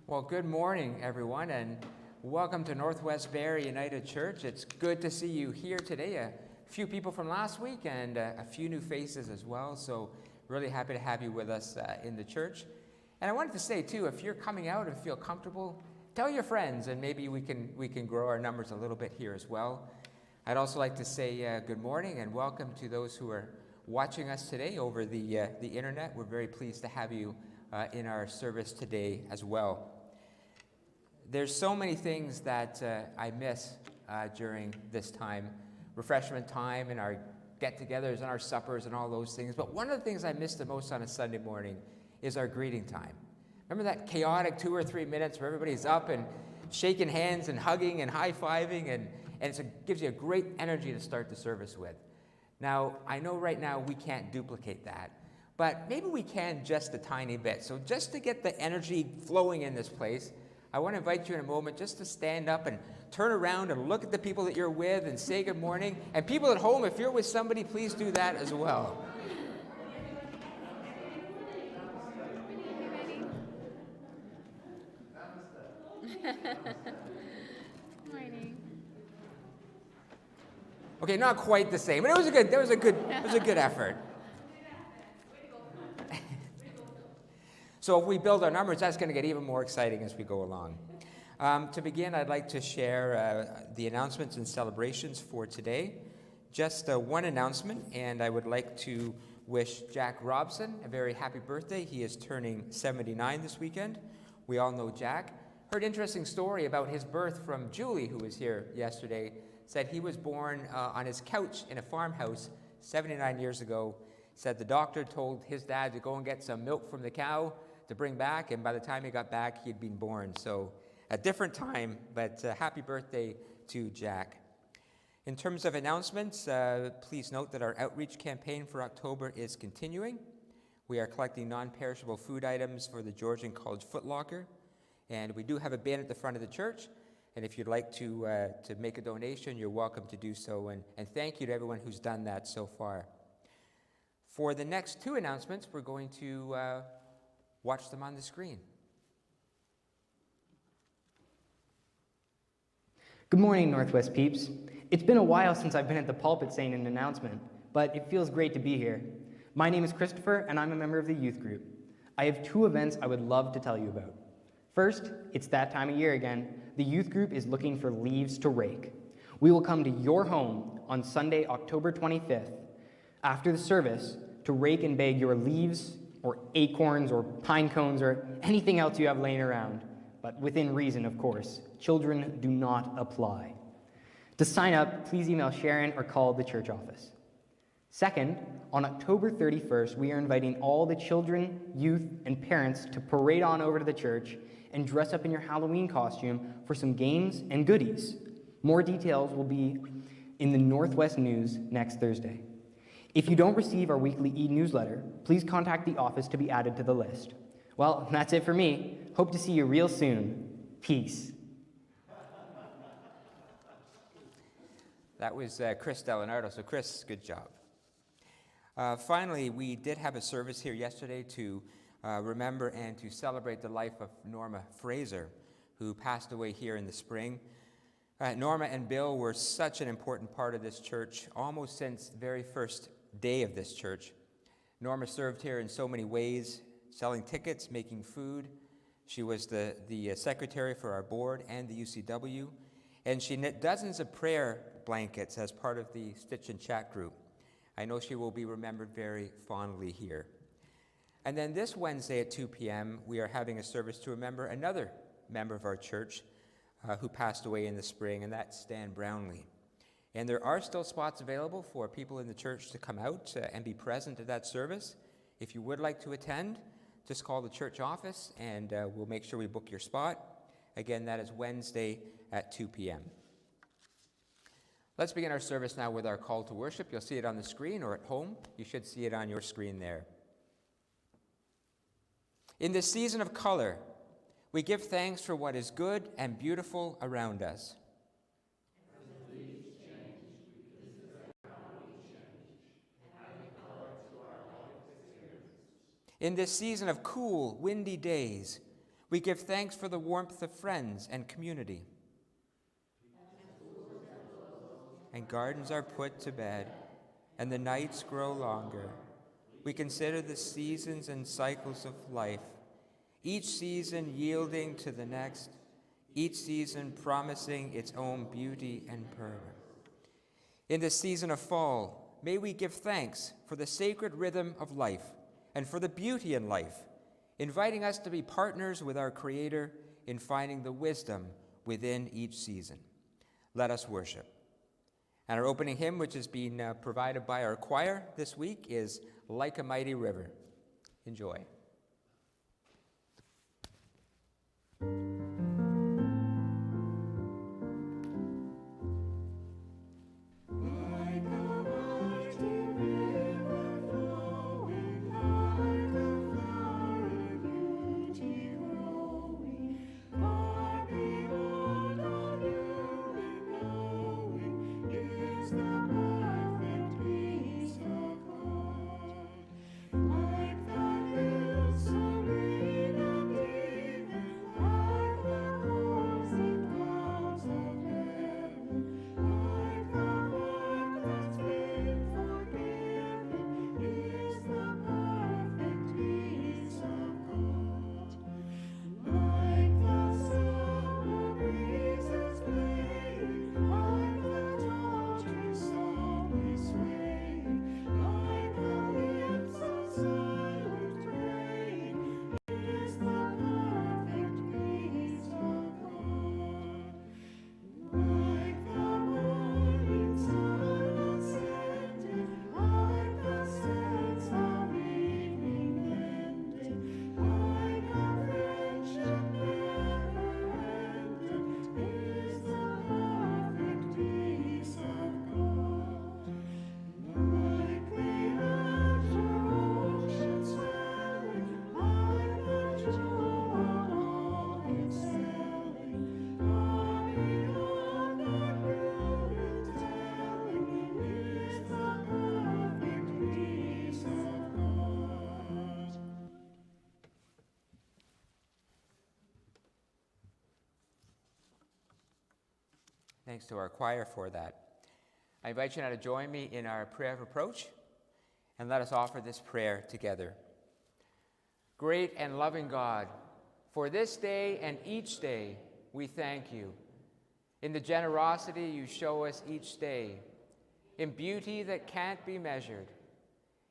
Well, good morning, everyone, and welcome to Northwest Barrie United Church. It's good to see you here today. few people from last week and a few new faces as well. So really happy to have you with us in the church. And I wanted to say too, if you're coming out and feel comfortable, tell your friends, and maybe we can grow our numbers a little bit here as well. I'd also like to say good morning and welcome to those who are watching us today over the internet. We're very pleased to have you in our service today as well. There's so many things that I miss during this time, refreshment time and our get-togethers and our suppers and all those things. But one of the things I miss the most on a Sunday morning is our greeting time. Remember that chaotic 2 or 3 minutes where everybody's up and shaking hands and hugging and high-fiving, and it gives you a great energy to start the service with. Now, I know right now we can't duplicate that, but maybe we can just a tiny bit. So just to get the energy flowing in this place, I want to invite you in a moment just to stand up and turn around and look at the people that you're with and say good morning. And people at home, if you're with somebody, please do that as well. Morning. Okay, not quite the same, but it was a good effort. So if we build our numbers, that's going to get even more exciting as we go along. To begin, I'd like to share the announcements and celebrations for today. Just one announcement, and I would like to wish Jack Robson a very happy birthday. He is turning 79 this weekend. We all know Jack. Heard an interesting story about his birth from Julie, who was here yesterday. Said he was born on his couch in a farmhouse 79 years ago. Said the doctor told his dad to go and get some milk from the cow to bring back, and by the time he got back, he had been born. So a different time, but happy birthday to Jack. In terms of announcements, please note that our outreach campaign for October is continuing. We are collecting non-perishable food items for the Georgian College Foot Locker, and we do have a bin at the front of the church. And if you'd like to make a donation, you're welcome to do so. And thank you to everyone who's done that so far. For the next two announcements, we're going to watch them on the screen. Good morning, Northwest peeps. It's been a while since I've been at the pulpit saying an announcement, but it feels great to be here. My name is Christopher, and I'm a member of the youth group. I have two events I would love to tell you about. First, it's that time of year again. The youth group is looking for leaves to rake. We will come to your home on Sunday, October 25th, after the service, to rake and bag your leaves, or acorns, or pine cones, or anything else you have laying around. But within reason, of course. Children do not apply. To sign up, please email Sharon or call the church office. Second, on October 31st, we are inviting all the children, youth, and parents to parade on over to the church and dress up in your Halloween costume for some games and goodies. More details will be in the Northwest News next Thursday. If you don't receive our weekly e-newsletter, please contact the office to be added to the list. Well, that's it for me. Hope to see you real soon. Peace. That was Chris Delinardo. So Chris, good job. Finally, we did have a service here yesterday to remember and to celebrate the life of Norma Fraser, who passed away here in the spring. Norma and Bill were such an important part of this church, almost since the very first day of this church. Norma served here in so many ways, selling tickets, making food. She was the secretary for our board and the UCW, and she knit dozens of prayer blankets as part of the Stitch and Chat group. I know she will be remembered very fondly here. And then this Wednesday at 2 p.m., we are having a service to remember another member of our church who passed away in the spring, and that's Stan Brownlee. And there are still spots available for people in the church to come out and be present at that service. If you would like to attend, just call the church office, and we'll make sure we book your spot. Again, that is Wednesday at 2 p.m. Let's begin our service now with our call to worship. You'll see it on the screen, or at home. You should see it on your screen there. In this season of color, we give thanks for what is good and beautiful around us. In this season of cool, windy days, we give thanks for the warmth of friends and community. and gardens are put to bed, and the nights grow longer. We consider the seasons and cycles of life, each season yielding to the next, each season promising its own beauty and purpose. In this season of fall, may we give thanks for the sacred rhythm of life and for the beauty in life, inviting us to be partners with our Creator in finding the wisdom within each season. Let us worship. And our opening hymn, which is being provided by our choir this week, is Like a Mighty River. Enjoy. Thanks to our choir for that. I invite you now to join me in our prayer of approach, and let us offer this prayer together. Great and loving God, for this day and each day we thank you. In the generosity you show us each day, in beauty that can't be measured,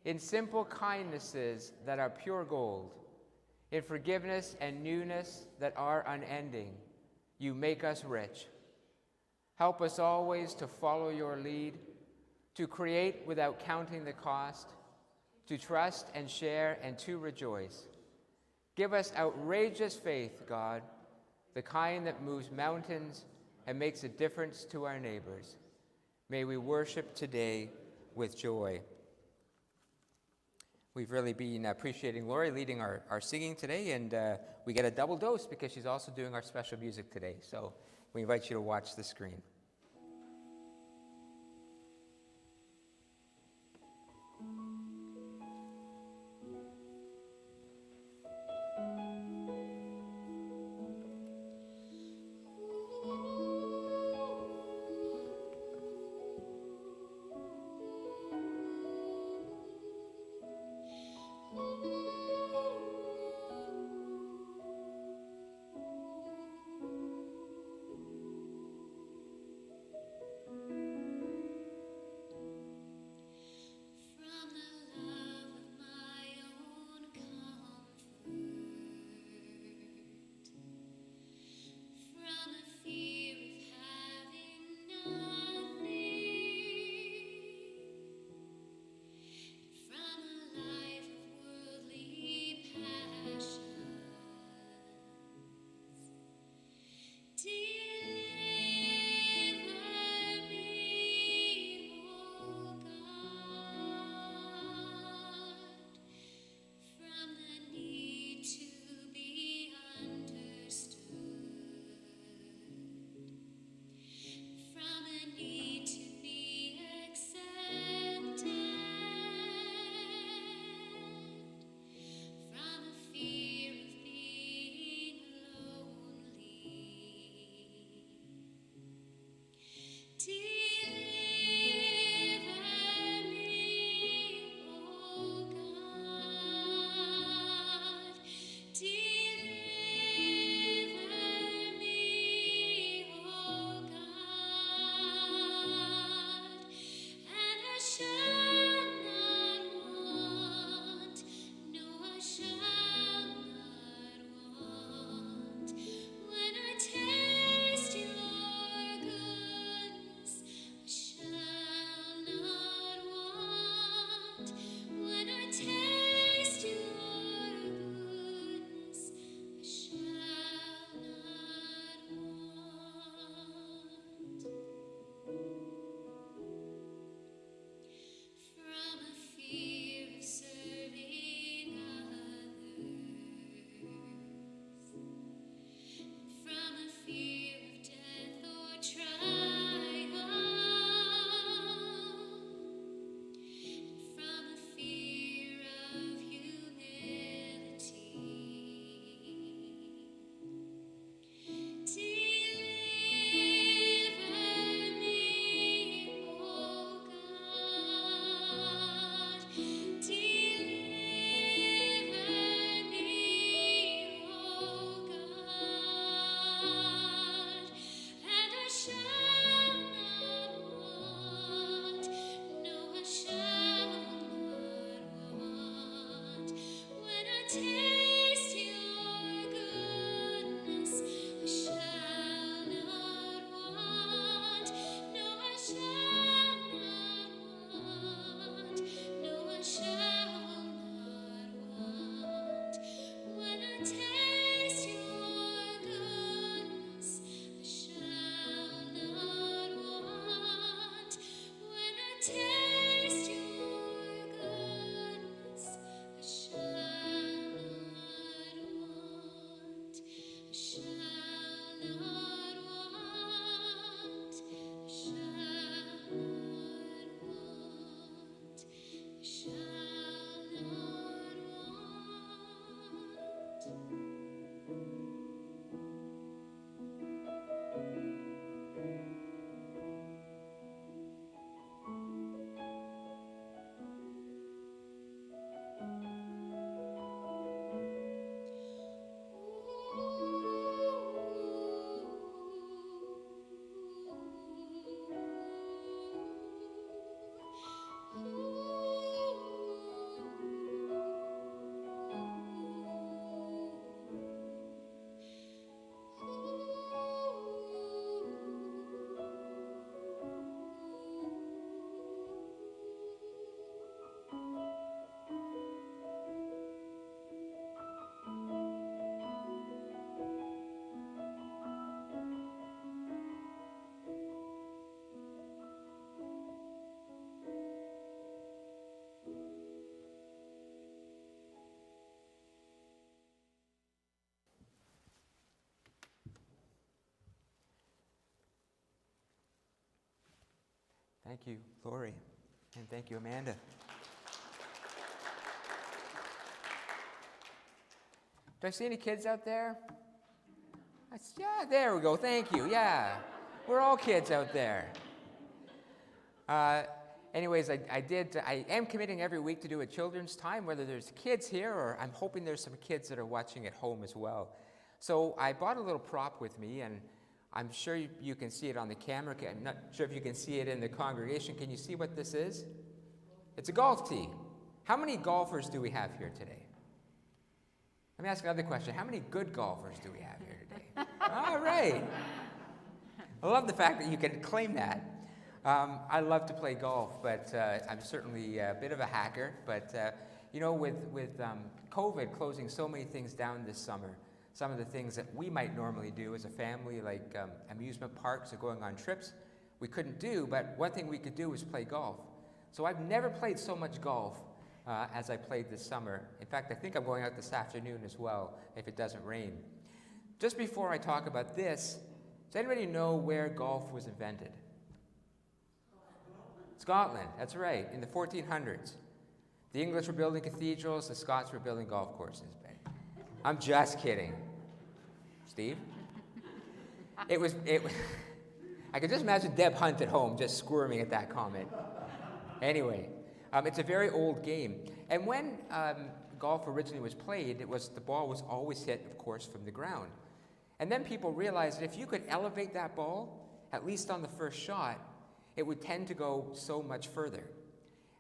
in simple kindnesses that are pure gold, in forgiveness and newness that are unending, you make us rich. Help us always to follow your lead, to create without counting the cost, to trust and share and to rejoice. Give us outrageous faith, God, the kind that moves mountains and makes a difference to our neighbors. May we worship today with joy. We've really been appreciating Lori leading our singing today, and we get a double dose because she's also doing our special music today. So we invite you to watch the screen. Thank you, Lori. And thank you, Amanda. Do I see any kids out there? Yeah, there we go. Thank you. Yeah. We're all kids out there. Anyways, I am committing every week to do a children's time, whether there's kids here or I'm hoping there's some kids that are watching at home as well. So I bought a little prop with me, and I'm sure you can see it on the camera. I'm not sure if you can see it in the congregation. Can you see what this is? It's a golf tee. How many golfers do we have here today? Let me ask another question. How many good golfers do we have here today? All right. I love the fact that you can claim that. I love to play golf, but I'm certainly a bit of a hacker. But, with COVID closing so many things down this summer, some of the things that we might normally do as a family, like amusement parks or going on trips, we couldn't do. But one thing we could do was play golf. So I've never played so much golf as I played this summer. In fact, I think I'm going out this afternoon as well, if it doesn't rain. Just before I talk about this, does anybody know where golf was invented? Scotland, that's right, in the 1400s. The English were building cathedrals, the Scots were building golf courses. I'm just kidding. Steve? It was I could just imagine Deb Hunt at home just squirming at that comment. Anyway, it's a very old game. And when golf originally was played, the ball was always hit, of course, from the ground. And then people realized that if you could elevate that ball, at least on the first shot, it would tend to go so much further.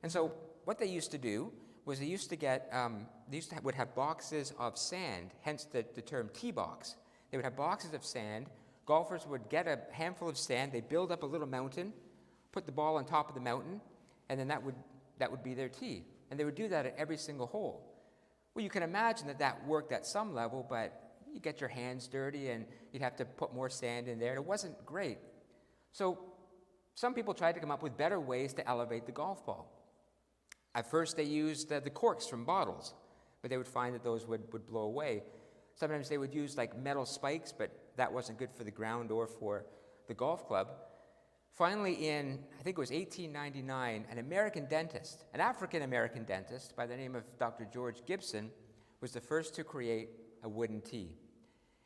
And so what they used to do was would have boxes of sand, hence the term tee box. They would have boxes of sand. Golfers would get a handful of sand, they'd build up a little mountain, put the ball on top of the mountain, and then that would be their tee. And they would do that at every single hole. Well, you can imagine that worked at some level, but you get your hands dirty and you'd have to put more sand in there. It wasn't great. So some people tried to come up with better ways to elevate the golf ball. At first, they used the corks from bottles, but they would find that those would blow away. Sometimes they would use like metal spikes, but that wasn't good for the ground or for the golf club. Finally, in, I think it was 1899, an African-American dentist by the name of Dr. George Gibson, was the first to create a wooden tee.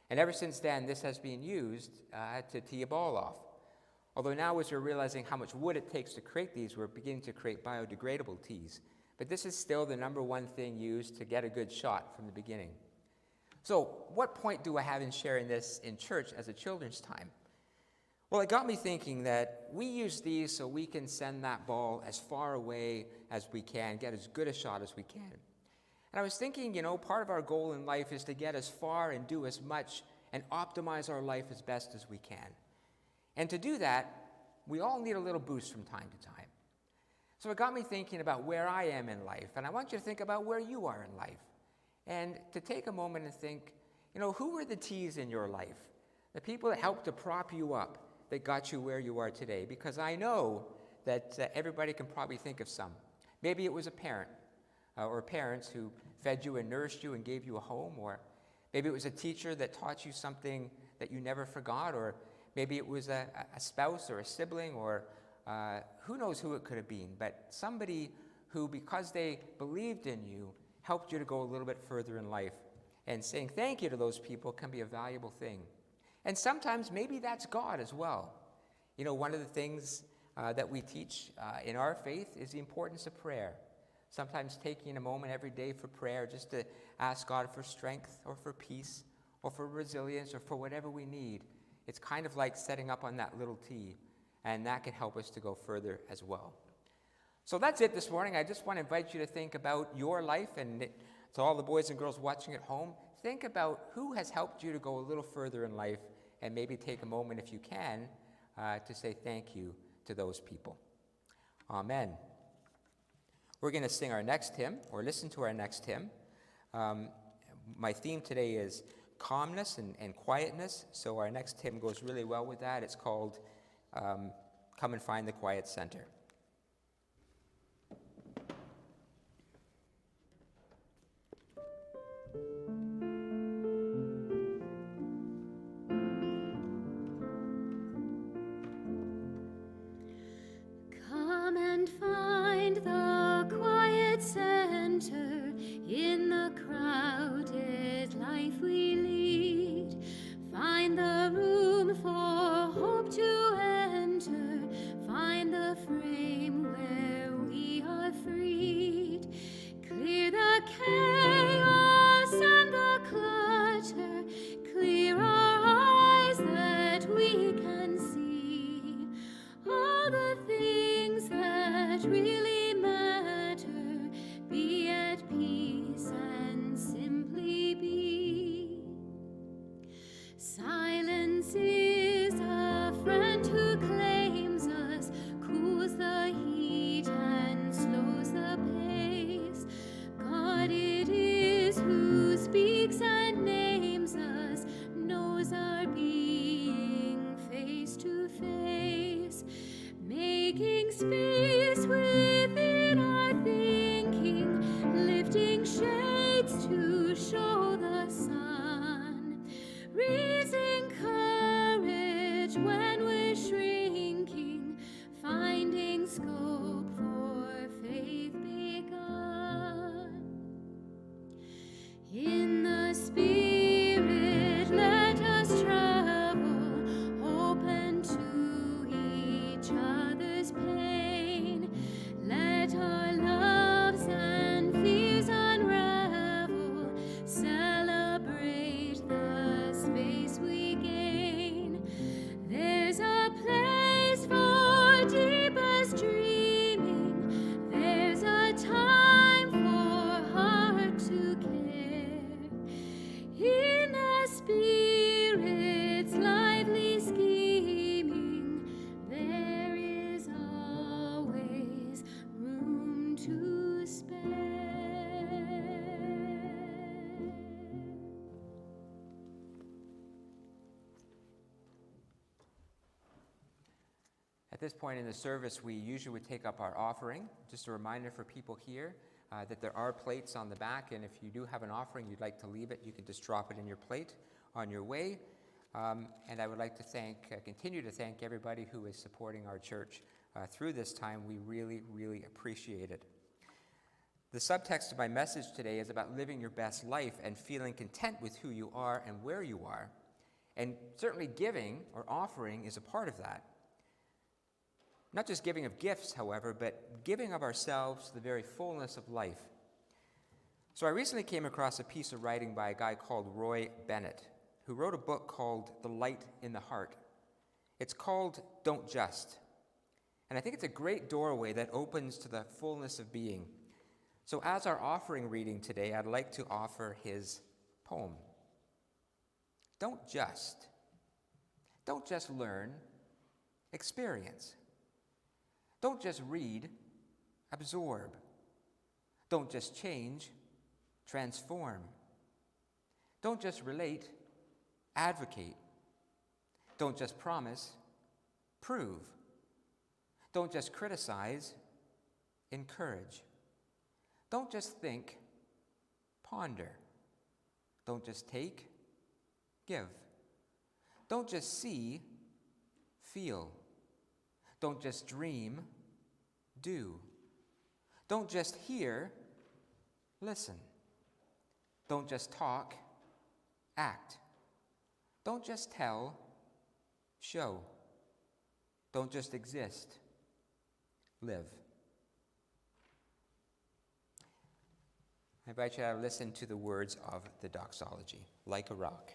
And ever since then, this has been used to tee a ball off. Although now, as we're realizing how much wood it takes to create these, we're beginning to create biodegradable tees. But this is still the number one thing used to get a good shot from the beginning. So what point do I have in sharing this in church as a children's time? Well, it got me thinking that we use these so we can send that ball as far away as we can, get as good a shot as we can. And I was thinking, part of our goal in life is to get as far and do as much and optimize our life as best as we can. And to do that, we all need a little boost from time to time. So it got me thinking about where I am in life, and I want you to think about where you are in life. And to take a moment and think, who were the tees in your life? The people that helped to prop you up, that got you where you are today? Because I know that everybody can probably think of some. Maybe it was a parent or parents who fed you and nourished you and gave you a home, or maybe it was a teacher that taught you something that you never forgot, or maybe it was a spouse or a sibling, or who knows who it could have been, but somebody who, because they believed in you, helped you to go a little bit further in life. And saying thank you to those people can be a valuable thing. And sometimes maybe that's God as well. One of the things that we teach in our faith is the importance of prayer. Sometimes taking a moment every day for prayer, just to ask God for strength or for peace or for resilience or for whatever we need. It's kind of like setting up on that little tee, and that can help us to go further as well. So that's it this morning. I just want to invite you to think about your life, and to all the boys and girls watching at home, think about who has helped you to go a little further in life, and maybe take a moment, if you can, to say thank you to those people. Amen. We're going to sing our next hymn, or listen to our next hymn. My theme today is calmness and quietness, so our next hymn goes really well with that. It's called Come and Find the Quiet Center. Come At this point in the service, we usually would take up our offering. Just a reminder for people here that there are plates on the back, and if you do have an offering you'd like to leave it, you can just drop it in your plate on your way. And I would like to continue to thank everybody who is supporting our church through this time. We really, really appreciate it. The subtext of my message today is about living your best life and feeling content with who you are and where you are. And certainly giving or offering is a part of that. Not just giving of gifts, however, but giving of ourselves to the very fullness of life. So I recently came across a piece of writing by a guy called Roy Bennett, who wrote a book called The Light in the Heart. It's called Don't Just. And I think it's a great doorway that opens to the fullness of being. So as our offering reading today, I'd like to offer his poem. Don't just learn, experience. Don't just read, absorb. Don't just change, transform. Don't just relate, advocate. Don't just promise, prove. Don't just criticize, encourage. Don't just think, ponder. Don't just take, give. Don't just see, feel. Don't just dream, do. Don't just hear, listen. Don't just talk, act. Don't just tell, show. Don't just exist, live. I invite you to listen to the words of the doxology, like a rock.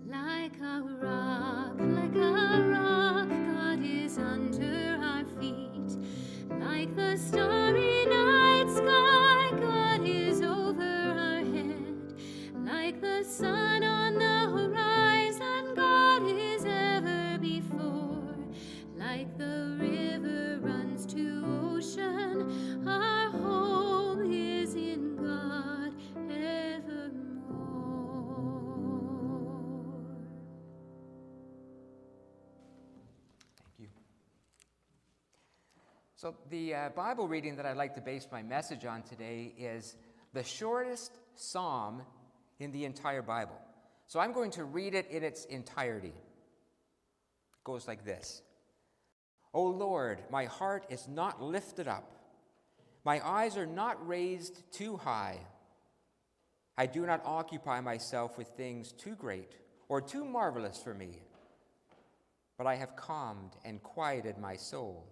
Like a rock, God is under our feet. Like the starry night sky, God is over our head. Like the sun on the horizon, God is ever before. Like the river runs to ocean, our home is in God evermore. Thank you. So the Bible reading that I'd like to base my message on today is the shortest psalm in the entire Bible. So I'm going to read it in its entirety. It goes like this. O Lord, my heart is not lifted up. My eyes are not raised too high. I do not occupy myself with things too great or too marvelous for me. But I have calmed and quieted my soul.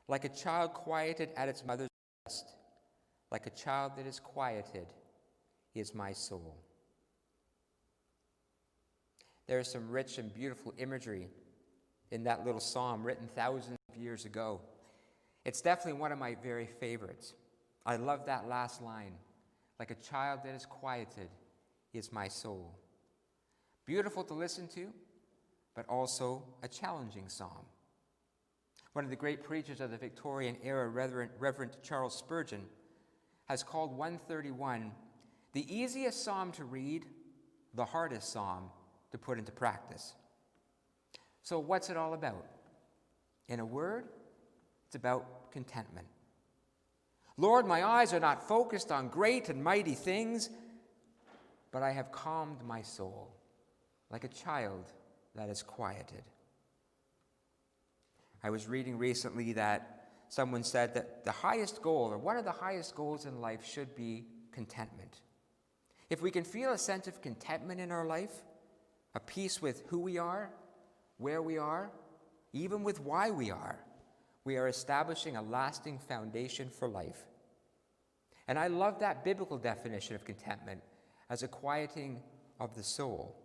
Like a child quieted at its mother's breast, like a child that is quieted is my soul. There is some rich and beautiful imagery in that little psalm written thousands of years ago. It's definitely one of my very favorites. I love that last line. Like a child that is quieted is my soul. Beautiful to listen to, but also a challenging psalm. One of the great preachers of the Victorian era, Reverend Charles Spurgeon, has called 131 the easiest psalm to read, the hardest psalm to put into practice. So what's it all about? In a word, it's about contentment. Lord, my eyes are not focused on great and mighty things, but I have calmed my soul like a child that is quieted. I was reading recently that someone said that the highest goal, or one of the highest goals in life, should be contentment. If we can feel a sense of contentment in our life, a peace with who we are, where we are, even with why we are establishing a lasting foundation for life. And I love that biblical definition of contentment as a quieting of the soul.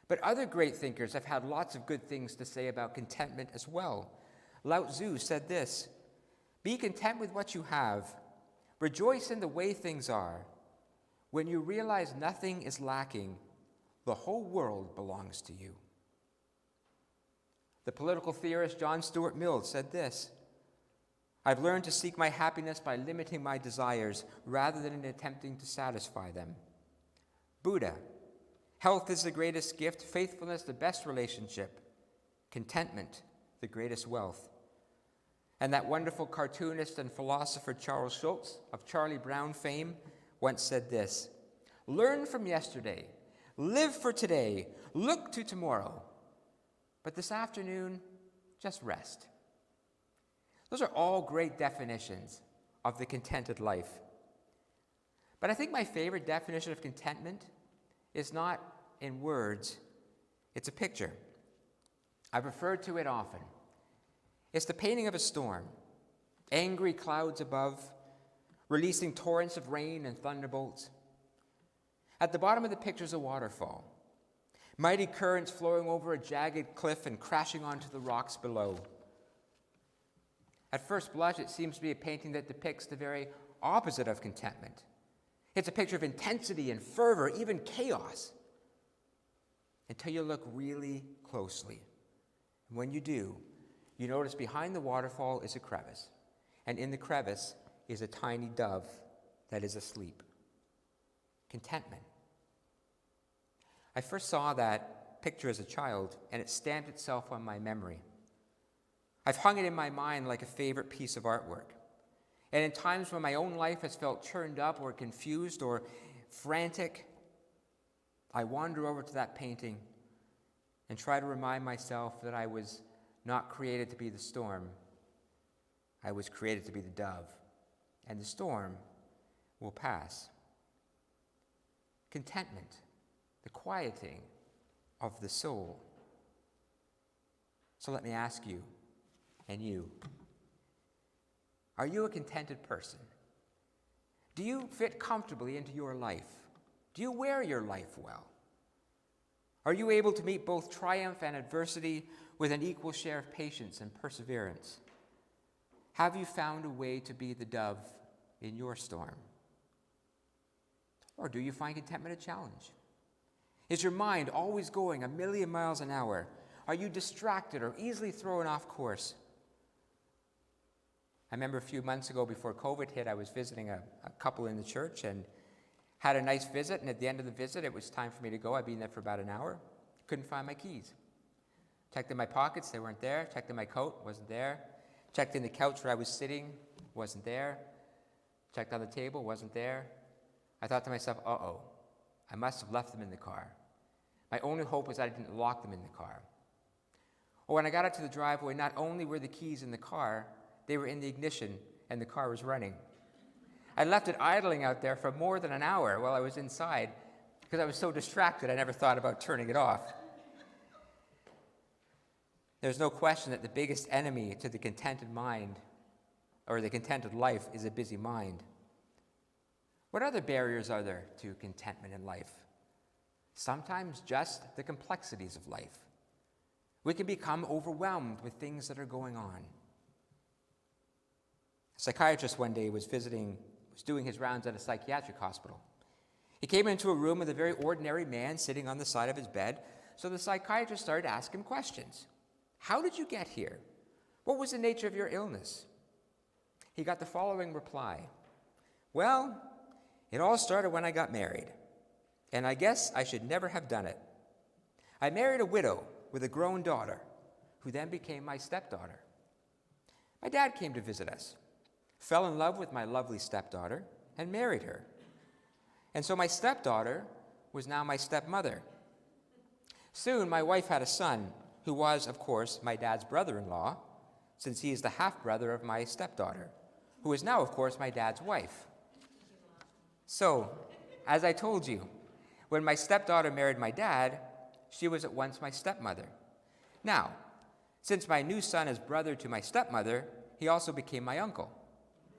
But other great thinkers have had lots of good things to say about contentment as well. Lao Tzu said this, "Be content with what you have. Rejoice in the way things are. When you realize nothing is lacking, the whole world belongs to you." The political theorist John Stuart Mill said this: "I've learned to seek my happiness by limiting my desires rather than in attempting to satisfy them." Buddha: "Health is the greatest gift, faithfulness the best relationship, contentment the greatest wealth." And that wonderful cartoonist and philosopher Charles Schulz, of Charlie Brown fame, once said this: "Learn from yesterday, live for today, look to tomorrow, but this afternoon, just rest." Those are all great definitions of the contented life. But I think my favorite definition of contentment is not in words, it's a picture. I've referred to it often. It's the painting of a storm, angry clouds above, releasing torrents of rain and thunderbolts. At the bottom of the picture is a waterfall, mighty currents flowing over a jagged cliff and crashing onto the rocks below. At first blush, it seems to be a painting that depicts the very opposite of contentment. It's a picture of intensity and fervor, even chaos, until you look really closely. And when you do, you notice behind the waterfall is a crevice, and in the crevice is a tiny dove that is asleep. Contentment. I first saw that picture as a child, and it stamped itself on my memory. I've hung it in my mind like a favorite piece of artwork. And in times when my own life has felt churned up or confused or frantic, I wander over to that painting and try to remind myself that I was not created to be the storm. I was created to be the dove, and the storm will pass. Contentment, the quieting of the soul. So let me ask you, and you, are you a contented person? Do you fit comfortably into your life? Do you wear your life well? Are you able to meet both triumph and adversity with an equal share of patience and perseverance? Have you found a way to be the dove in your storm? Or do you find contentment a challenge? Is your mind always going a million miles an hour? Are you distracted or easily thrown off course? I remember a few months ago before COVID hit, I was visiting a couple in the church and had a nice visit, and at the end of the visit, it was time for me to go. I'd been there for about an hour. Couldn't find my keys. Checked in my pockets, they weren't there. Checked in my coat, wasn't there. Checked in the couch where I was sitting, wasn't there. Checked on the table, wasn't there. I thought to myself, uh-oh, I must have left them in the car. My only hope was that I didn't lock them in the car. Or when I got out to the driveway, not only were the keys in the car, they were in the ignition and the car was running. I left it idling out there for more than an hour while I was inside because I was so distracted I never thought about turning it off. There's no question that the biggest enemy to the contented mind or the contented life is a busy mind. What other barriers are there to contentment in life? Sometimes just the complexities of life. We can become overwhelmed with things that are going on. A psychiatrist one day was doing his rounds at a psychiatric hospital. He came into a room with a very ordinary man sitting on the side of his bed, so the psychiatrist started to ask him questions. How did you get here? What was the nature of your illness? He got the following reply. Well, it all started when I got married, and I guess I should never have done it. I married a widow with a grown daughter, who then became my stepdaughter. My dad came to visit us, fell in love with my lovely stepdaughter, and married her. And so my stepdaughter was now my stepmother. Soon my wife had a son, who was, of course, my dad's brother-in-law, since he is the half-brother of my stepdaughter, who is now, of course, my dad's wife. So, as I told you, when my stepdaughter married my dad, she was at once my stepmother. Now, since my new son is brother to my stepmother, he also became my uncle.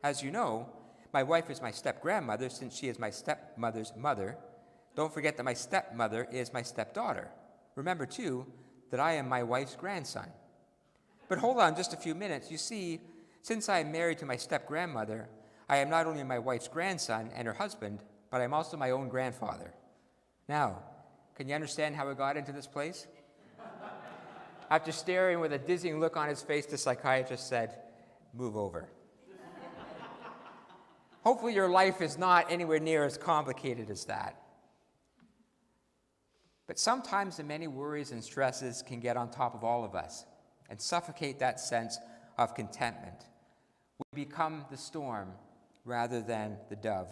As you know, my wife is my step-grandmother since she is my stepmother's mother. Don't forget that my stepmother is my stepdaughter. Remember, too, that I am my wife's grandson. But hold on just a few minutes. You see, since I am married to my step-grandmother, I am not only my wife's grandson and her husband, but I'm also my own grandfather. Now, can you understand how we got into this place? After staring with a dizzying look on his face, the psychiatrist said, "Move over." Hopefully your life is not anywhere near as complicated as that. But sometimes the many worries and stresses can get on top of all of us and suffocate that sense of contentment. We become the storm rather than the dove.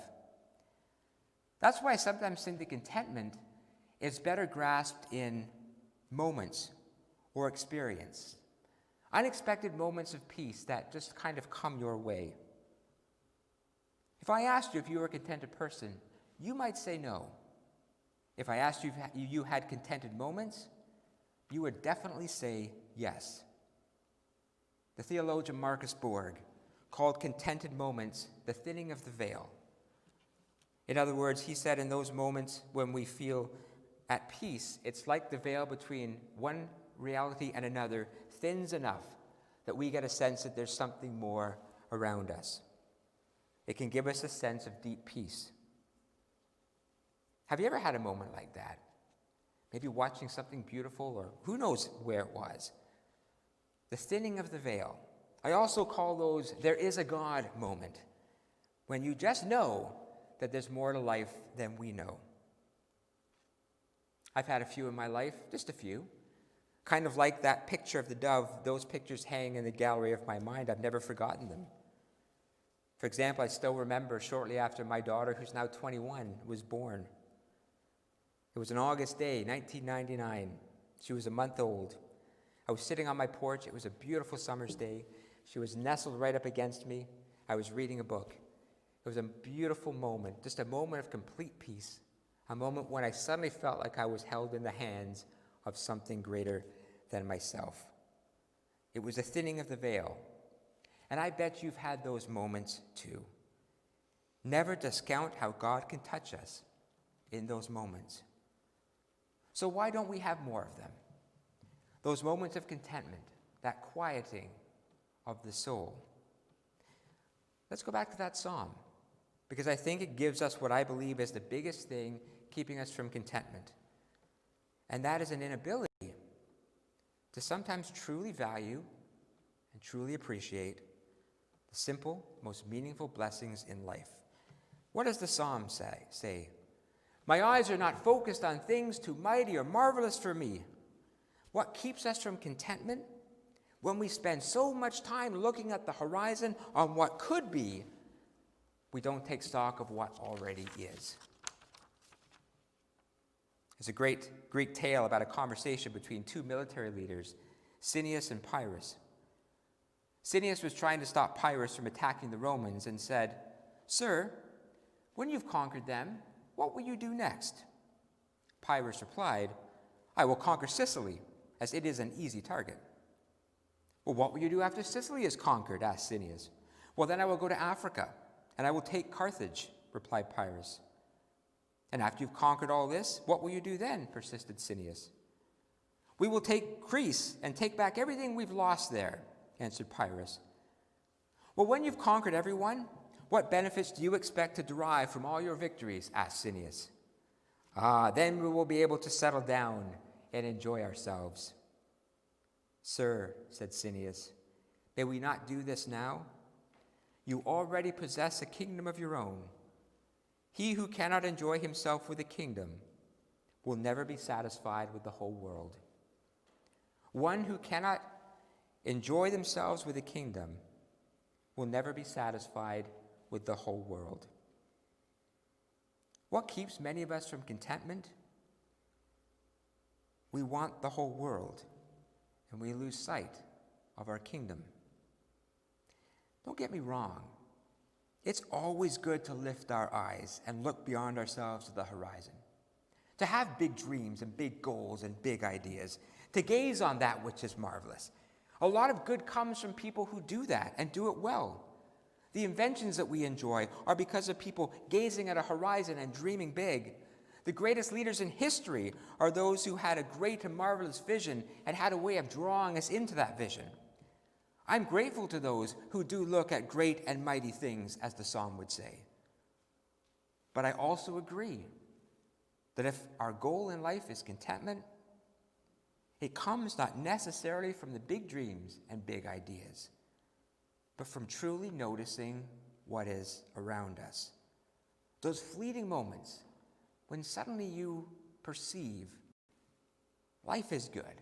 That's why I sometimes think the contentment is better grasped in moments or experience. Unexpected moments of peace that just kind of come your way. If I asked you if you were a contented person, you might say no. If I asked you if you had contented moments, you would definitely say yes. The theologian Marcus Borg called contented moments the thinning of the veil. In other words, he said in those moments when we feel at peace, it's like the veil between one reality and another thins enough that we get a sense that there's something more around us. It can give us a sense of deep peace. Have you ever had a moment like that? Maybe watching something beautiful, or who knows where it was. The thinning of the veil. I also call those there is a God moment, when you just know that there's more to life than we know. I've had a few in my life, just a few. Kind of like that picture of the dove, those pictures hang in the gallery of my mind. I've never forgotten them. For example, I still remember shortly after my daughter, who's now 21, was born. It was an August day, 1999. She was a month old. I was sitting on my porch. It was a beautiful summer's day. She was nestled right up against me. I was reading a book. It was a beautiful moment, just a moment of complete peace, a moment when I suddenly felt like I was held in the hands of something greater than myself. It was a thinning of the veil. And I bet you've had those moments too. Never discount how God can touch us in those moments. So why don't we have more of them? Those moments of contentment, that quieting of the soul. Let's go back to that psalm, because I think it gives us what I believe is the biggest thing keeping us from contentment. And that is an inability to sometimes truly value and truly appreciate the simple, most meaningful blessings in life. What does the psalm say? My eyes are not focused on things too mighty or marvelous for me. What keeps us from contentment? When we spend so much time looking at the horizon on what could be, we don't take stock of what already is. There's a great Greek tale about a conversation between two military leaders, Cineas and Pyrrhus. Cineas was trying to stop Pyrrhus from attacking the Romans and said, "Sir, when you've conquered them, what will you do next?" Pyrrhus replied, "I will conquer Sicily, as it is an easy target." "Well, what will you do after Sicily is conquered?" asked Cineas. "Well, then I will go to Africa, and I will take Carthage," replied Pyrrhus. "And after you've conquered all this, what will you do then?" persisted Cineas. "We will take Greece and take back everything we've lost there," answered Pyrrhus. "Well, when you've conquered everyone, what benefits do you expect to derive from all your victories?" asked Cineas. Then we will be able to settle down and enjoy ourselves." "Sir," said Cineas, "may we not do this now? You already possess a kingdom of your own. He who cannot enjoy himself with a kingdom will never be satisfied with the whole world. One who cannot enjoy themselves with a kingdom will never be satisfied with the whole world." What keeps many of us from contentment? We want the whole world, and we lose sight of our kingdom. Don't get me wrong. It's always good to lift our eyes and look beyond ourselves to the horizon, to have big dreams and big goals and big ideas, to gaze on that which is marvelous. A lot of good comes from people who do that and do it well. The inventions that we enjoy are because of people gazing at a horizon and dreaming big. The greatest leaders in history are those who had a great and marvelous vision and had a way of drawing us into that vision. I'm grateful to those who do look at great and mighty things, as the psalm would say. But I also agree that if our goal in life is contentment, It comes not necessarily from the big dreams and big ideas, but from truly noticing what is around us. Those fleeting moments when suddenly you perceive life is good,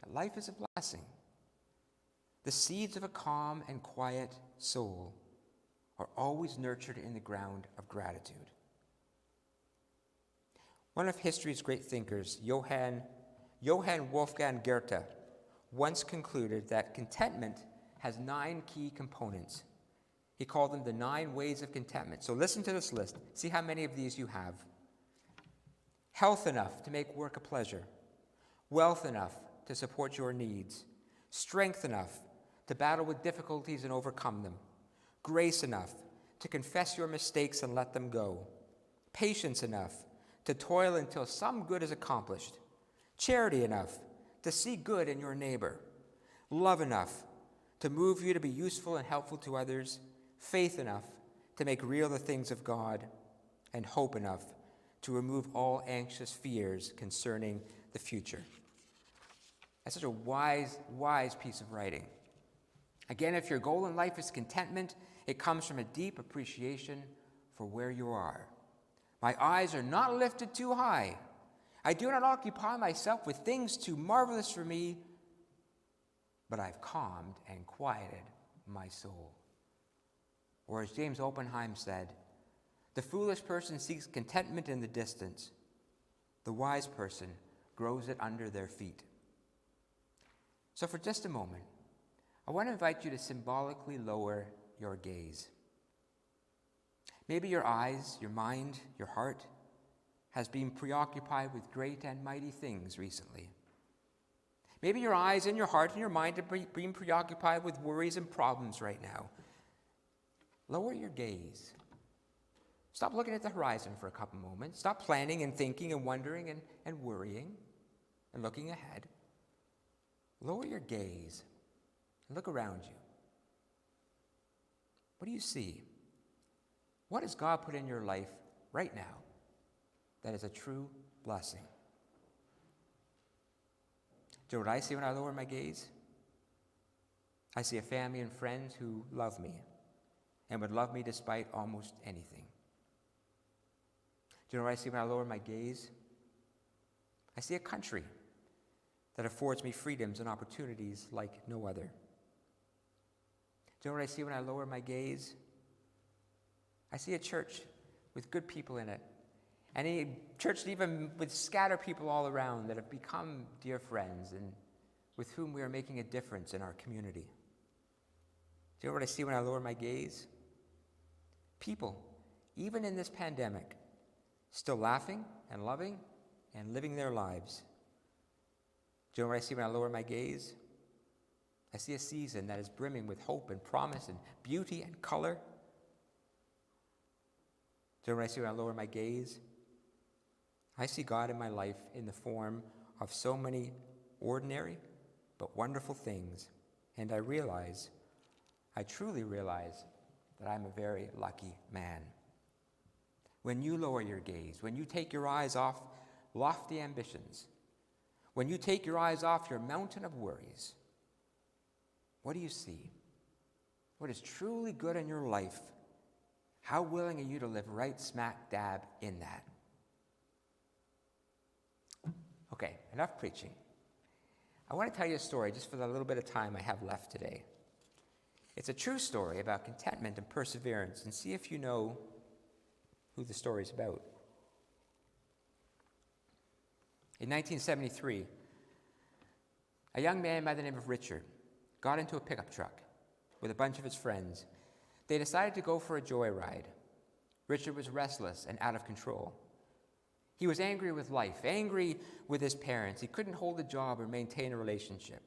that life is a blessing. The seeds of a calm and quiet soul are always nurtured in the ground of gratitude. One of history's great thinkers, Johann Wolfgang Goethe, once concluded that contentment has 9 key components. He called them the 9 ways of contentment. So listen to this list. See how many of these you have. Health enough to make work a pleasure. Wealth enough to support your needs. Strength enough to battle with difficulties and overcome them. Grace enough to confess your mistakes and let them go. Patience enough to toil until some good is accomplished. Charity enough to see good in your neighbor. Love enough to move you to be useful and helpful to others. Faith enough to make real the things of God. And hope enough to remove all anxious fears concerning the future. That's such a wise piece of writing. Again, if your goal in life is contentment, it comes from a deep appreciation for where you are. My eyes are not lifted too high. I do not occupy myself with things too marvelous for me, but I've calmed and quieted my soul. Or as James Oppenheim said, the foolish person seeks contentment in the distance. The wise person grows it under their feet. So for just a moment, I want to invite you to symbolically lower your gaze. Maybe your eyes, your mind, your heart has been preoccupied with great and mighty things recently. Maybe your eyes and your heart and your mind have been preoccupied with worries and problems right now. Lower your gaze. Stop looking at the horizon for a couple moments. Stop planning and thinking and wondering and worrying and looking ahead. Lower your gaze and look around you. What do you see? What has God put in your life right now that is a true blessing? Do you know what I see when I lower my gaze? I see a family and friends who love me and would love me despite almost anything. Do you know what I see when I lower my gaze? I see a country that affords me freedoms and opportunities like no other. Do you know what I see when I lower my gaze? I see a church with good people in it, and a church even with scattered people all around that have become dear friends and with whom we are making a difference in our community. Do you know what I see when I lower my gaze? People, even in this pandemic, still laughing and loving and living their lives. Do you know what I see when I lower my gaze? I see a season that is brimming with hope and promise and beauty and color. Do you know what I see when I lower my gaze? I see God in my life in the form of so many ordinary but wonderful things, and I truly realize that I'm a very lucky man. When you lower your gaze, when you take your eyes off lofty ambitions, when you take your eyes off your mountain of worries, what do you see? What is truly good in your life? How willing are you to live right smack dab in that? Okay, enough preaching. I want to tell you a story just for the little bit of time I have left today. It's a true story about contentment and perseverance, and see if you know who the story is about. In 1973, a young man by the name of Richard got into a pickup truck with a bunch of his friends. They decided to go for a joyride. Richard was restless and out of control. He was angry with life, angry with his parents. He couldn't hold a job or maintain a relationship.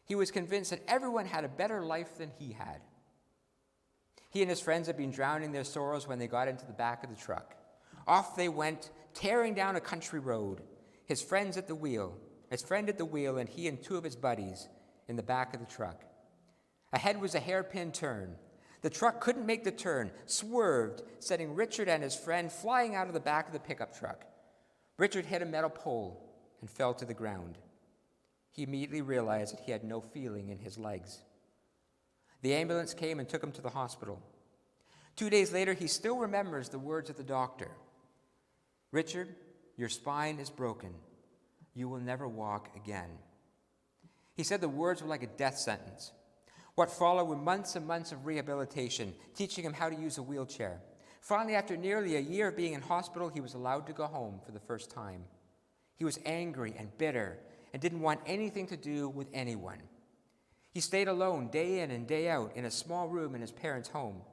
He was convinced that everyone had a better life than he had. He and his friends had been drowning their sorrows when they got into the back of the truck. Off they went, tearing down a country road. His friend at the wheel, and he and 2 of his buddies in the back of the truck. Ahead was a hairpin turn. The truck couldn't make the turn, swerved, sending Richard and his friend flying out of the back of the pickup truck. Richard hit a metal pole and fell to the ground. he immediately realized that he had no feeling in his legs. The ambulance came and took him to the hospital. 2 days later, he still remembers the words of the doctor. "Richard, your spine is broken. You will never walk again." He said the words were like a death sentence. What followed were months and months of rehabilitation, teaching him how to use a wheelchair. Finally, after nearly a year of being in hospital, he was allowed to go home for the first time. He was angry and bitter and didn't want anything to do with anyone. He stayed alone day in and day out in a small room in his parents' home.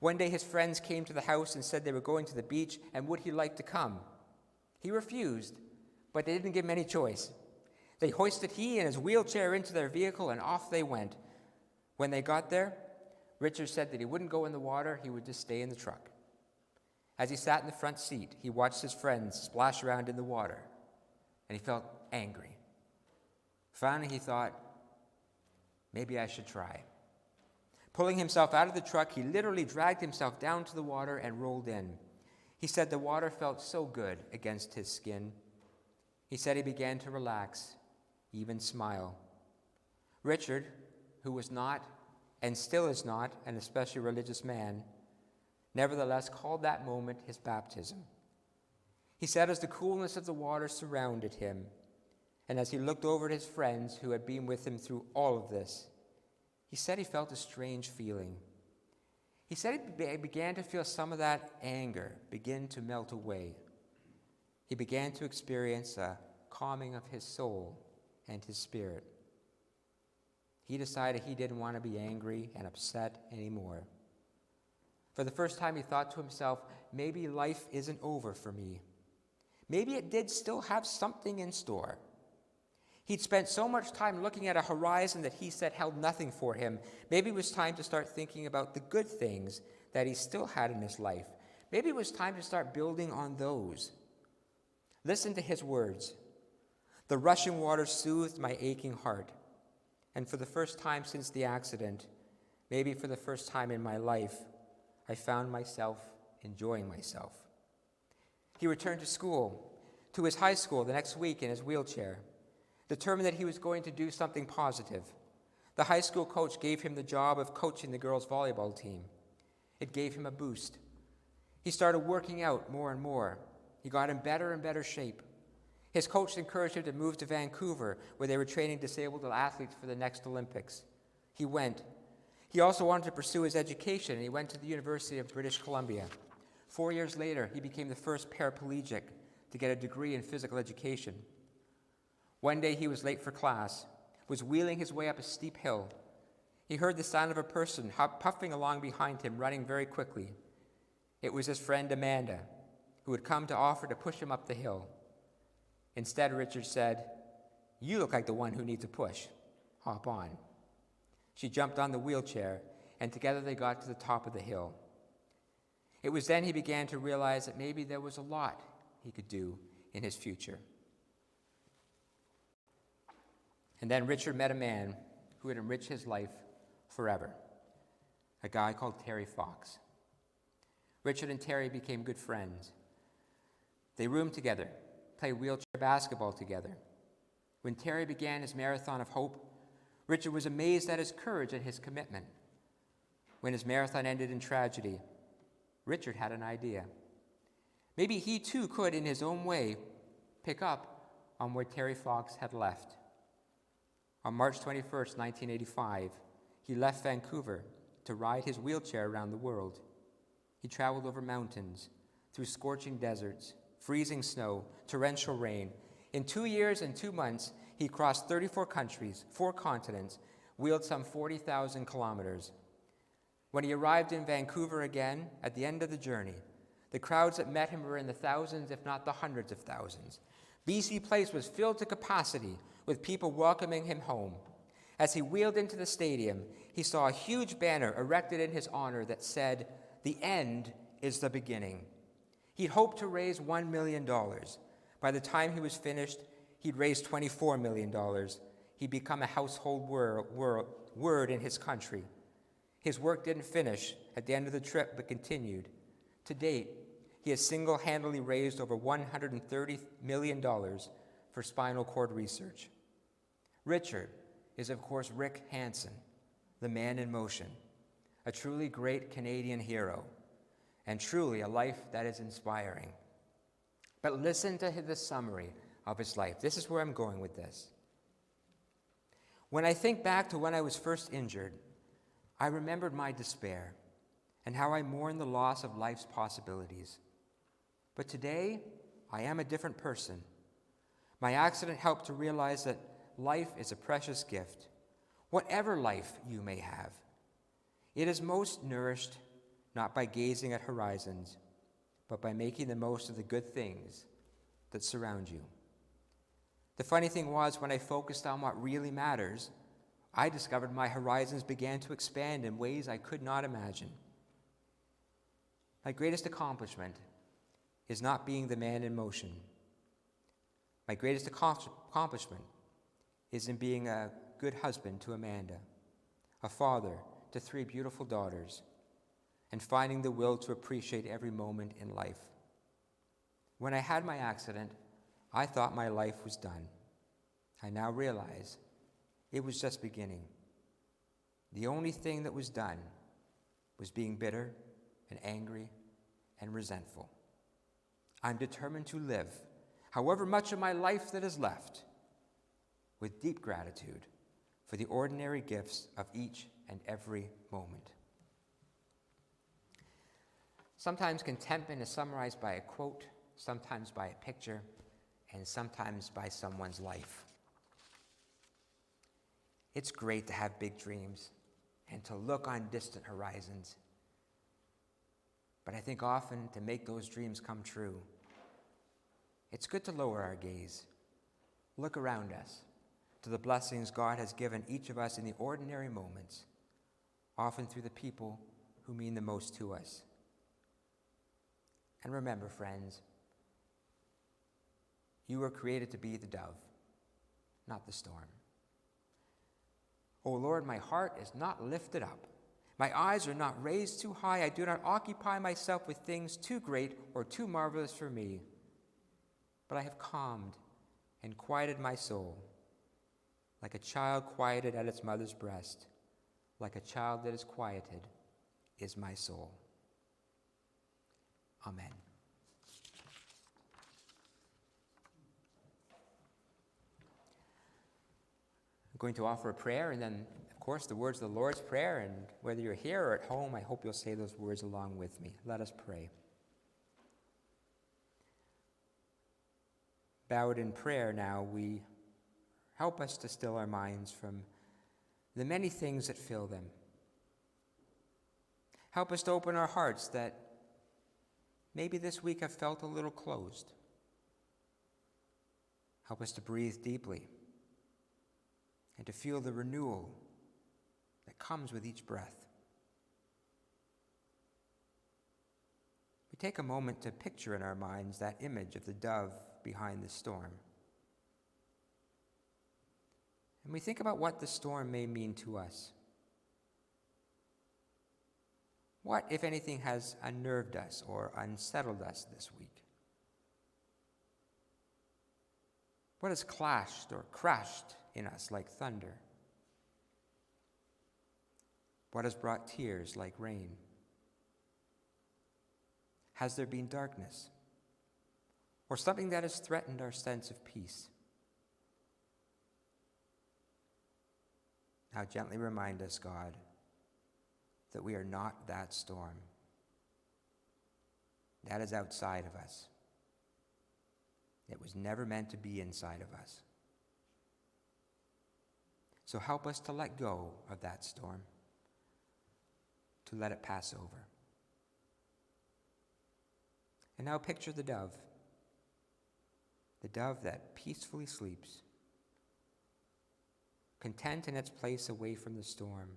One day his friends came to the house and said they were going to the beach and would he like to come. He refused, but they didn't give him any choice. They hoisted he and his wheelchair into their vehicle and off they went. When they got there, Richard said that he wouldn't go in the water, he would just stay in the truck. As he sat in the front seat, he watched his friends splash around in the water, and he felt angry. Finally, he thought, maybe I should try. Pulling himself out of the truck, he literally dragged himself down to the water and rolled in. He said the water felt so good against his skin. He said he began to relax, even smile. Richard, who was not, and still is not, an especially religious man, nevertheless called that moment his baptism. He said as the coolness of the water surrounded him, and as he looked over at his friends who had been with him through all of this, he said he felt a strange feeling. He said he began to feel some of that anger begin to melt away. He began to experience a calming of his soul and his spirit. He decided he didn't want to be angry and upset anymore. For the first time, he thought to himself, maybe life isn't over for me. Maybe it did still have something in store. He'd spent so much time looking at a horizon that he said held nothing for him. Maybe it was time to start thinking about the good things that he still had in his life. Maybe it was time to start building on those. Listen to his words. "The rushing water soothed my aching heart. And for the first time since the accident, maybe for the first time in my life, I found myself enjoying myself." He returned to school, to his high school the next week in his wheelchair, determined that he was going to do something positive. The high school coach gave him the job of coaching the girls' volleyball team. It gave him a boost. He started working out more and more. He got in better and better shape. His coach encouraged him to move to Vancouver, where they were training disabled athletes for the next Olympics. He went. He also wanted to pursue his education, and he went to the University of British Columbia. 4 years later, he became the first paraplegic to get a degree in physical education. One day he was late for class, was wheeling his way up a steep hill. He heard the sound of a person puffing along behind him, running very quickly. It was his friend Amanda, who had come to offer to push him up the hill. Instead, Richard said, "You look like the one who needs a push. Hop on." She jumped on the wheelchair, and together they got to the top of the hill. It was then he began to realize that maybe there was a lot he could do in his future. And then Richard met a man who would enrich his life forever, a guy called Terry Fox. Richard and Terry became good friends. They roomed together, played wheelchair basketball together. When Terry began his marathon of hope, Richard was amazed at his courage and his commitment. When his marathon ended in tragedy, Richard had an idea. Maybe he too could, in his own way, pick up on where Terry Fox had left. On March 21st, 1985, he left Vancouver to ride his wheelchair around the world. He traveled over mountains, through scorching deserts, freezing snow, torrential rain. In 2 years and 2 months, he crossed 34 countries, 4 continents, wheeled some 40,000 kilometers. When he arrived in Vancouver again, at the end of the journey, the crowds that met him were in the thousands, if not the hundreds of thousands. BC Place was filled to capacity with people welcoming him home. As he wheeled into the stadium, he saw a huge banner erected in his honor that said, "The end is the beginning." He'd hoped to raise $1 million. By the time he was finished, he'd raised $24 million. He'd become a household word in his country. His work didn't finish at the end of the trip, but continued. To date, he has single-handedly raised over $130 million for spinal cord research. Richard is, of course, Rick Hansen, the man in motion, a truly great Canadian hero, and truly a life that is inspiring. But listen to the summary of his life. This is where I'm going with this. When I think back to when I was first injured, I remembered my despair and how I mourned the loss of life's possibilities. But today, I am a different person. My accident helped to realize that life is a precious gift, whatever life you may have. It is most nourished not by gazing at horizons, but by making the most of the good things that surround you. The funny thing was, when I focused on what really matters, I discovered my horizons began to expand in ways I could not imagine. My greatest accomplishment is not being the man in motion. My greatest accomplishment is in being a good husband to Amanda, a father to 3 beautiful daughters, and finding the will to appreciate every moment in life. When I had my accident, I thought my life was done. I now realize it was just beginning. The only thing that was done was being bitter and angry and resentful. I'm determined to live, however much of my life that is left, with deep gratitude for the ordinary gifts of each and every moment. Sometimes contentment is summarized by a quote, sometimes by a picture, and sometimes by someone's life. It's great to have big dreams and to look on distant horizons. But I think often to make those dreams come true, it's good to lower our gaze, look around us, to the blessings God has given each of us in the ordinary moments, often through the people who mean the most to us. And remember, friends, you were created to be the dove, not the storm. O Lord, my heart is not lifted up. My eyes are not raised too high. I do not occupy myself with things too great or too marvelous for me. But I have calmed and quieted my soul, like a child quieted at its mother's breast, like a child that is quieted is my soul. Amen. I'm going to offer a prayer, and then, of course, the words of the Lord's Prayer, and whether you're here or at home, I hope you'll say those words along with me. Let us pray. Bowed in prayer now, we help us to still our minds from the many things that fill them. Help us to open our hearts that maybe this week have felt a little closed. Help us to breathe deeply and to feel the renewal that comes with each breath. We take a moment to picture in our minds that image of the dove behind the storm. And we think about what the storm may mean to us. What, if anything, has unnerved us or unsettled us this week? What has clashed or crashed in us like thunder? What has brought tears like rain? Has there been darkness or something that has threatened our sense of peace? Now gently remind us, God, that we are not that storm. That is outside of us. It was never meant to be inside of us. So help us to let go of that storm, to let it pass over. And now picture the dove that peacefully sleeps, content in its place away from the storm,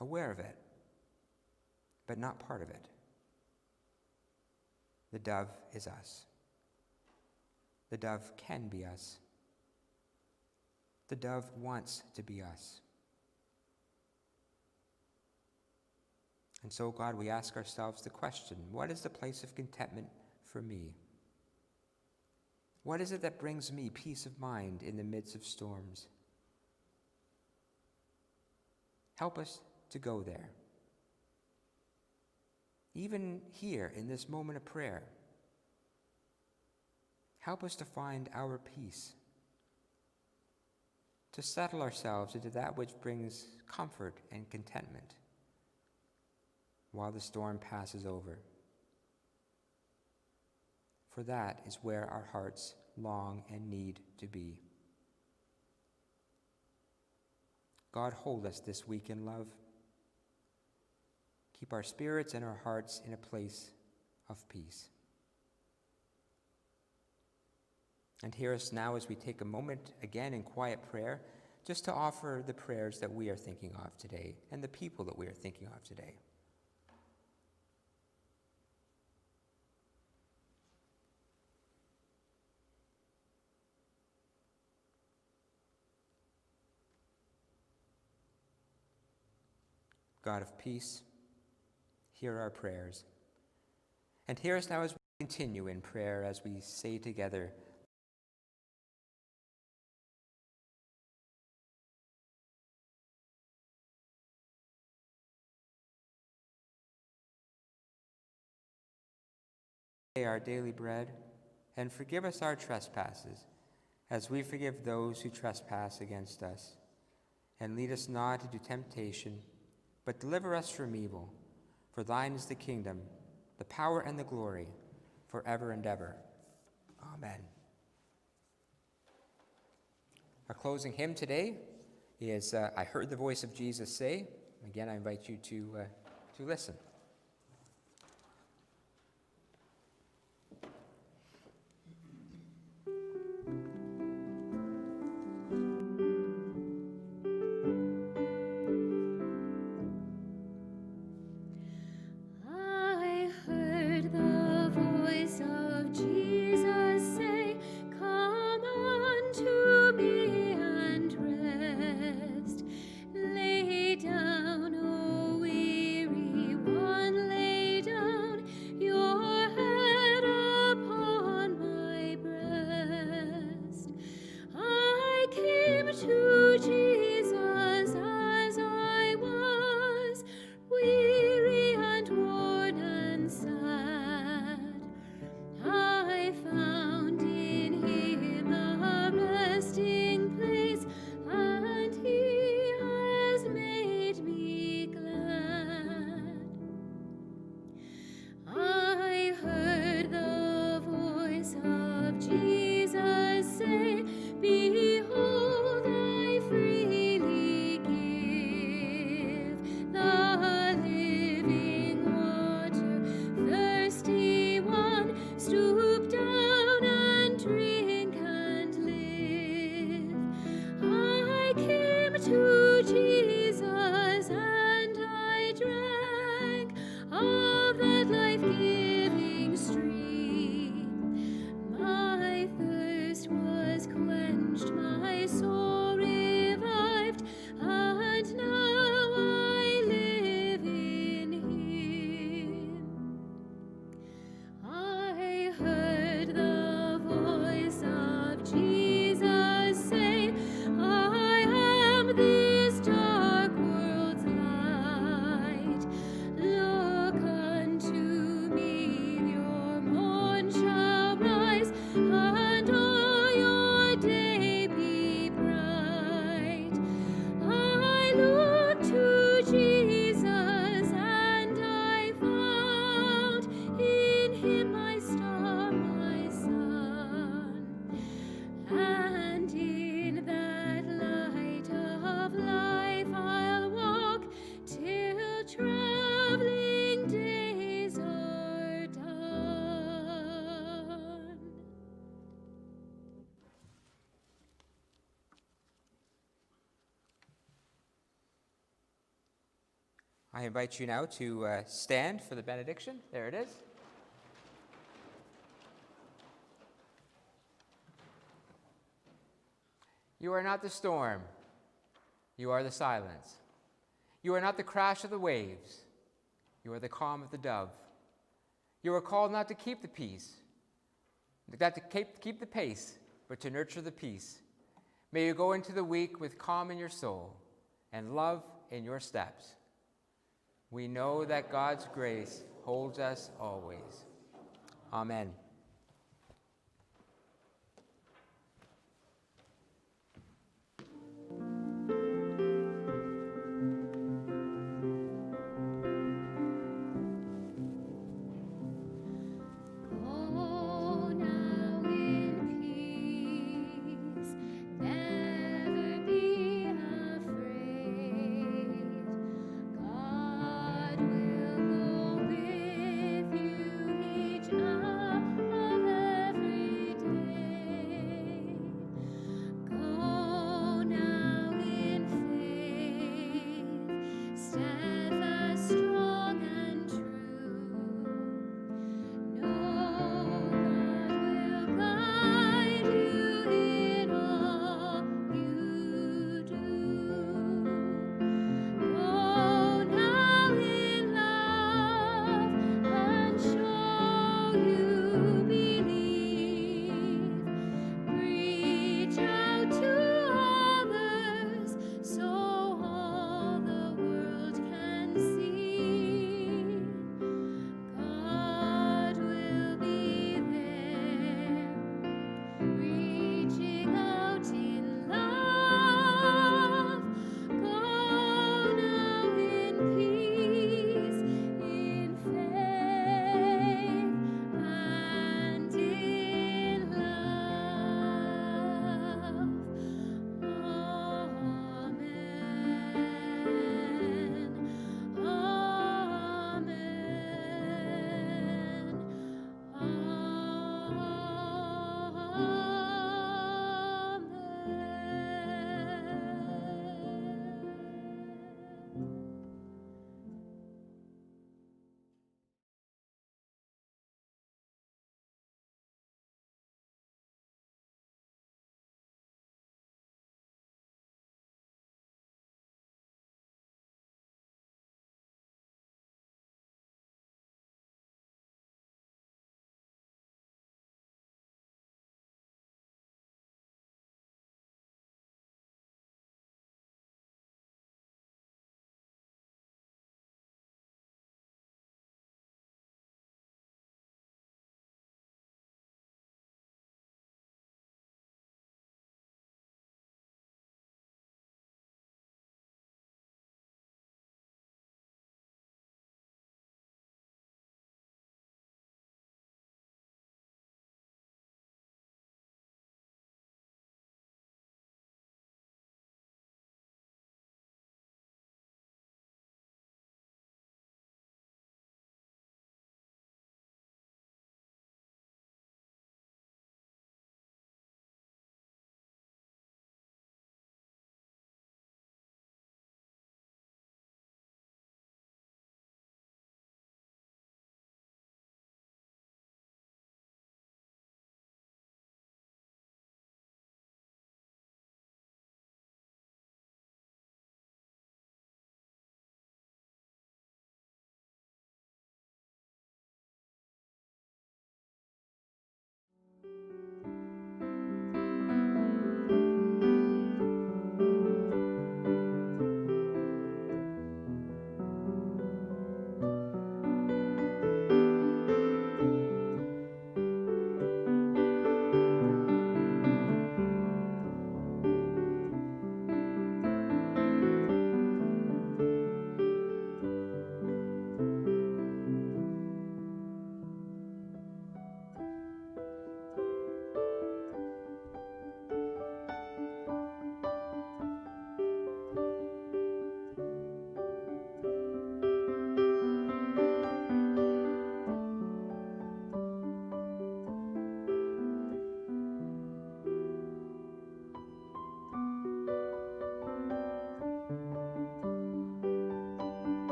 aware of it, but not part of it. The dove is us. The dove can be us. The dove wants to be us. And so, God, we ask ourselves the question, what is the place of contentment for me? What is it that brings me peace of mind in the midst of storms? Help us to go there. Even here in this moment of prayer, help us to find our peace, to settle ourselves into that which brings comfort and contentment while the storm passes over. For that is where our hearts long and need to be. God, hold us this week in love. Keep our spirits and our hearts in a place of peace. And hear us now as we take a moment again in quiet prayer, just to offer the prayers that we are thinking of today and the people that we are thinking of today. God of peace, hear our prayers. And hear us now as we continue in prayer, as we say together, our daily bread, and forgive us our trespasses, as we forgive those who trespass against us. And lead us not into temptation, but deliver us from evil. For thine is the kingdom, the power, and the glory, forever and ever. Amen. Our closing hymn today is I Heard the Voice of Jesus Say. Again, I invite you to listen. I heard the voice of Jesus say, "Come unto me and rest. Lay down, O weary one, lay down your head upon my breast." I came to Jesus as I was, weary and worn and sad. I found in him a resting place, and he has made me glad. I heard the voice of Jesus say, "Behold, I freely give the living water. Thirsty one, stoop down and drink and live." I came to Jesus and I drank of that life-giving stream. My thirst was quenched, my soul revived, and now I live in him. I heard the voice of Jesus say, "I am this dark world's light. Look unto me, your morn shall rise, and all your day be bright." I looked to Jesus and I found in him my star, my sun. And in that light of life I'll walk till traveling days are done. I invite you now to stand for the benediction. There it is. You are not the storm. You are the silence. You are not the crash of the waves. You are the calm of the dove. You are called not to keep the peace, Not to keep the pace, but to nurture the peace. May you go into the week with calm in your soul and love in your steps. We know that God's grace holds us always. Amen.